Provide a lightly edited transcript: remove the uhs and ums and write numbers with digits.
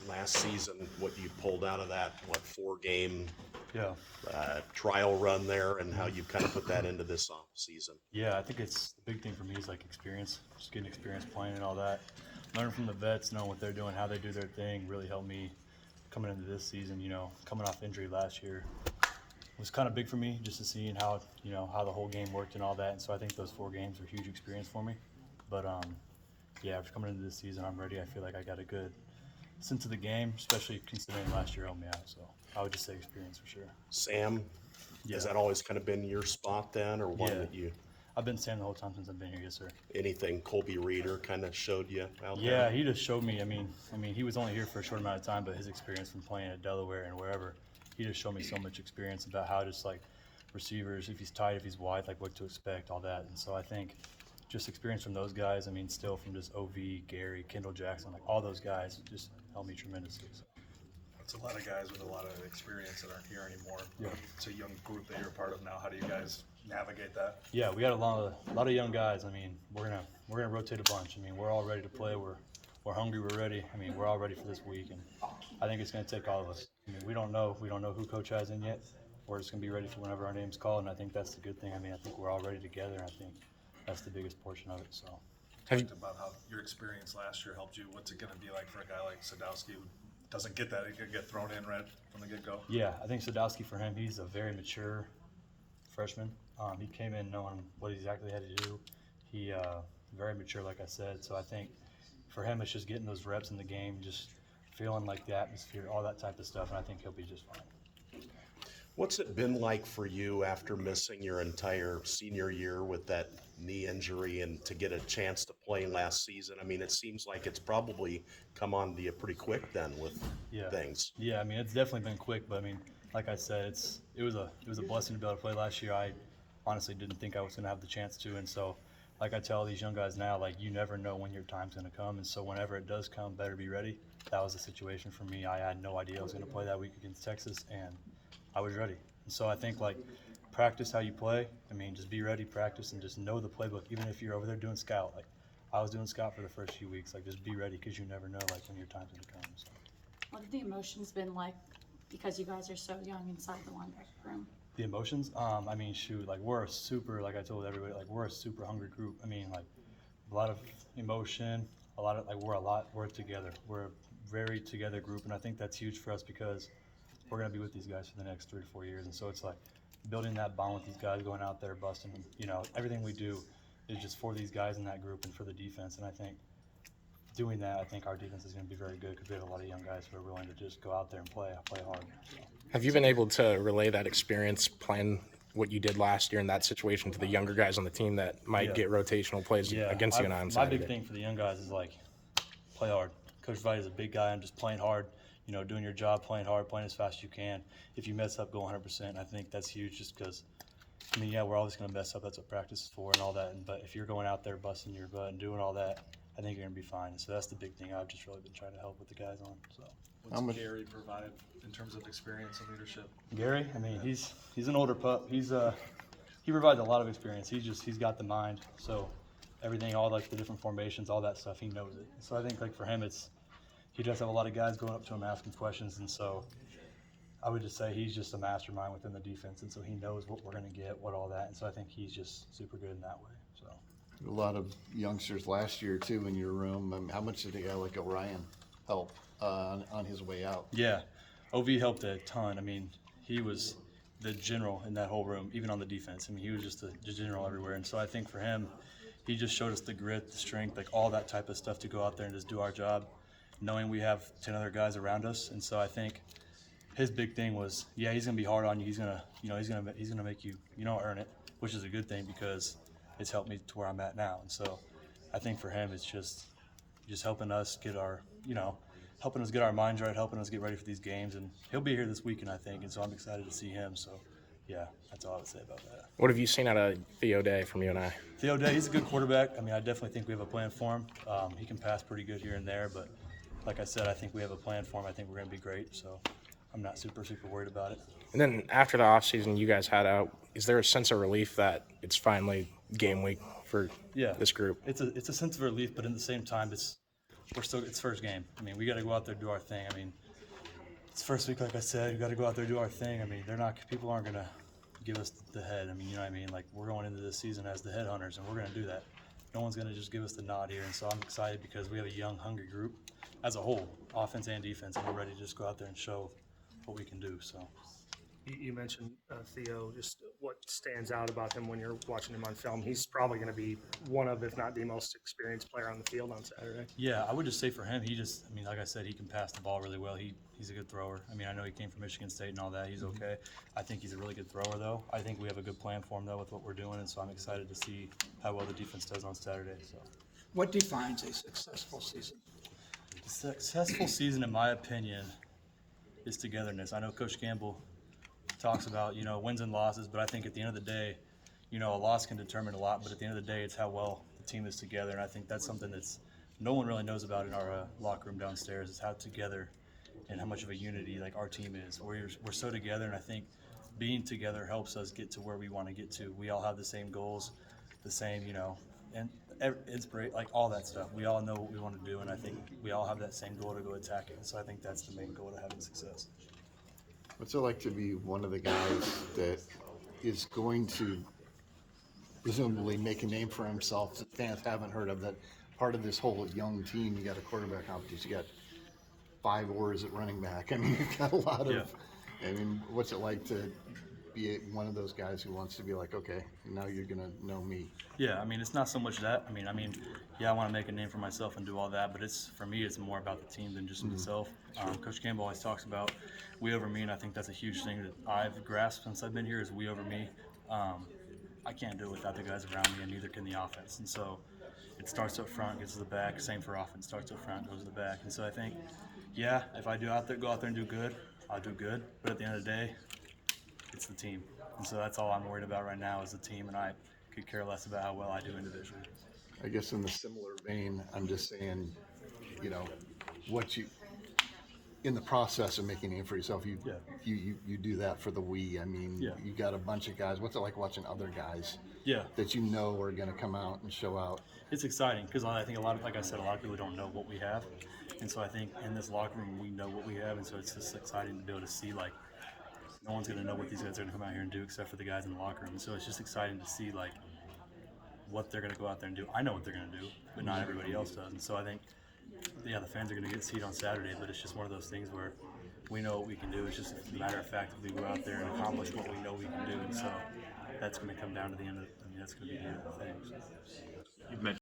last season, what you pulled out of that, 4-game Yeah. trial run there, and how you kind of put that into this off season. Yeah, I think it's the big thing for me is like experience, just getting experience playing and all that. Learning from the vets, knowing what they're doing, how they do their thing, really helped me coming into this season. Coming off injury last year was kind of big for me, just to seeing how how the whole game worked and all that. And so I think those 4 games were huge experience for me. But yeah, after coming into this season, I'm ready. I feel like I got a good sense of the game, especially considering last year helped me out. So I would just say experience for sure. Sam, Yeah. has that always kind of been your spot then, or one Yeah. that you? I've been Sam the whole time since I've been here, yes, sir. Anything Colby Reeder kind of showed you out there? Yeah, he just showed me. I mean, he was only here for a short amount of time, but his experience from playing at Delaware and wherever, he just showed me so much experience about how just like receivers, if he's tight, if he's wide, like what to expect, all that. And so I think just experience from those guys. I mean, still from just OV, Gary, Kendall Jackson, like all those guys just helped me tremendously. So. It's a lot of guys with a lot of experience that aren't here anymore. Yeah. It's a young group that you're a part of now. How do you guys navigate that? Yeah, we got a lot of young guys. I mean, we're gonna rotate a bunch. I mean, we're all ready to play. We're hungry. We're ready. I mean, we're all ready for this week, and I think it's gonna take all of us. I mean, we don't know who coach has in yet. We're just gonna be ready for whenever our name's called, and I think that's the good thing. I mean, I think we're all ready together, and I think that's the biggest portion of it. So. Have you talked about how your experience last year helped you? What's it gonna be like for a guy like Sadowski who doesn't get that? He could get thrown in right from the get-go. Yeah, I think Sadowski, for him, he's a very mature freshman. He came in knowing what he exactly had to do. He very mature, like I said. So I think for him, it's just getting those reps in the game, just feeling like the atmosphere, all that type of stuff, and I think he'll be just fine. What's it been like for you after missing your entire senior year with that knee injury and to get a chance to play last season? I mean, it seems like it's probably come on to you pretty quick then with things. Yeah, I mean, it's definitely been quick, but I mean, like I said, it was a blessing to be able to play last year. I honestly didn't think I was going to have the chance to, and so like I tell these young guys now, like you never know when your time's going to come, and so whenever it does come, better be ready. That was the situation for me. I had no idea I was going to play that week against Texas, and I was ready. And so I think like practice how you play. I mean, just be ready, practice, and just know the playbook. Even if you're over there doing scout, like I was doing scout for the first few weeks, like just be ready because you never know like when your time's going to come. So. What have the emotions been like because you guys are so young inside the linebacker room? The emotions? I mean, shoot, like we're a super, like I told everybody, like we're a super hungry group. I mean, like a lot of emotion, we're together. We're a very together group, and I think that's huge for us because we're going to be with these guys for the next 3 to 4 years. And so it's like building that bond with these guys, going out there, busting them. Everything we do is just for these guys in that group and for the defense. And I think doing that, I think our defense is going to be very good because we have a lot of young guys who are willing to just go out there and play hard. So. Have you been able to relay that experience playing what you did last year in that situation to the younger guys on the team that might get rotational plays against UNI on Saturday? My big thing for the young guys is like play hard. Coach Vite is a big guy and just playing hard, doing your job, playing hard, playing as fast as you can. If you mess up, go 100%. I think that's huge just because, we're always going to mess up. That's what practice is for and all that. But if you're going out there busting your butt and doing all that, I think you're going to be fine. And so that's the big thing I've just really been trying to help with the guys on. So. What's Gary provide in terms of experience and leadership? Gary, I mean, he's an older pup. He provides a lot of experience. He's got the mind. So everything, all like the different formations, all that stuff, he knows it. So I think like for him, he does have a lot of guys going up to him asking questions, and so I would just say he's just a mastermind within the defense, and so he knows what we're going to get, what all that, and so I think he's just super good in that way. So a lot of youngsters last year too in your room. I mean, how much did a guy like Orion help on his way out? Yeah, OV helped a ton. I mean, he was the general in that whole room, even on the defense. I mean, he was just the general everywhere, and so I think for him, he just showed us the grit, the strength, like all that type of stuff to go out there and just do our job, knowing we have 10 other guys around us. And so I think his big thing was, he's gonna be hard on you. He's gonna make you, earn it, which is a good thing because it's helped me to where I'm at now. And so I think for him, it's just helping us get our, helping us get our minds right, helping us get ready for these games. And he'll be here this weekend, I think. And so I'm excited to see him. So yeah, that's all I would say about that. What have you seen out of Theo Day from UNI? Theo Day, he's a good quarterback. I mean, I definitely think we have a plan for him. He can pass pretty good here and there, but like I said, I think we have a plan for him. I think we're going to be great, so I'm not super worried about it. And then after the offseason you guys had out, is there a sense of relief that it's finally game week for this group? It's a sense of relief, but at the same time, it's first game. I mean, we got to go out there and do our thing. I mean, it's first week, like I said. We got to go out there and do our thing. I mean, people aren't gonna give us the head. I mean, you know what I mean? Like, we're going into this season as the head hunters, and we're gonna do that. No one's gonna just give us the nod here, and so I'm excited because we have a young, hungry group as a whole, offense and defense, and we're ready to just go out there and show what we can do. So. You mentioned Theo, just what stands out about him when you're watching him on film. He's probably going to be one of, if not the most experienced player on the field on Saturday. Yeah, I would just say for him, I mean, like I said, he can pass the ball really well. He's a good thrower. I mean, I know he came from Michigan State and all that. He's okay. I think he's a really good thrower, though. I think we have a good plan for him, though, with what we're doing, and so I'm excited to see how well the defense does on Saturday. So, What defines a successful season? a successful season, in my opinion, is togetherness. I know Coach Campbell talks about, wins and losses, but I think at the end of the day, a loss can determine a lot, but at the end of the day, it's how well the team is together, and I think that's something that's no one really knows about in our locker room downstairs, is how together and how much of a unity like our team is. We're so together, and I think being together helps us get to where we want to get to. We all have the same goals, the same, and inspiration, like all that stuff. We all know what we want to do, and I think we all have that same goal to go attack it. So I think that's the main goal to having success. What's it like to be one of the guys that is going to presumably make a name for himself that fans haven't heard of, that part of this whole young team? You got a quarterback competition, you got 5 oars at running back. I mean, you've got a lot of, Yeah. I mean, what's it like to be one of those guys who wants to be like, okay, now you're going to know me? Yeah, I mean, it's not so much that. I mean, yeah, I want to make a name for myself and do all that, but for me, it's more about the team than just myself. Coach Campbell always talks about we over me, and I think that's a huge thing that I've grasped since I've been here is we over me. I can't do it without the guys around me, and neither can the offense. And so it starts up front, gets to the back. Same for offense, starts up front, goes to the back. And so I think, yeah, if I go out there and do good, I'll do good. But at the end of the day, it's the team. And so that's all I'm worried about right now is the team, and I could care less about how well I do individually. I guess in the similar vein, I'm just saying, in the process of making a name for yourself, you do that for the we. I mean, Yeah. you got a bunch of guys. What's it like watching other guys Yeah, that you know are going to come out and show out? it's exciting because I think like I said, a lot of people don't know what we have. And so I think in this locker room, we know what we have. And so it's just exciting to be able to see, like, no one's going to know what these guys are going to come out here and do except for the guys in the locker room. And so it's just exciting to see, like, what they're going to go out there and do. I know what they're going to do, but not everybody else does. And so I think, yeah, the fans are going to get to see it on Saturday, but it's just one of those things where we know what we can do. It's just a matter of fact if we go out there and accomplish what we know we can do. And so that's going to come down to the end of it. I mean, that's going to be the end of the thing. So. You've mentioned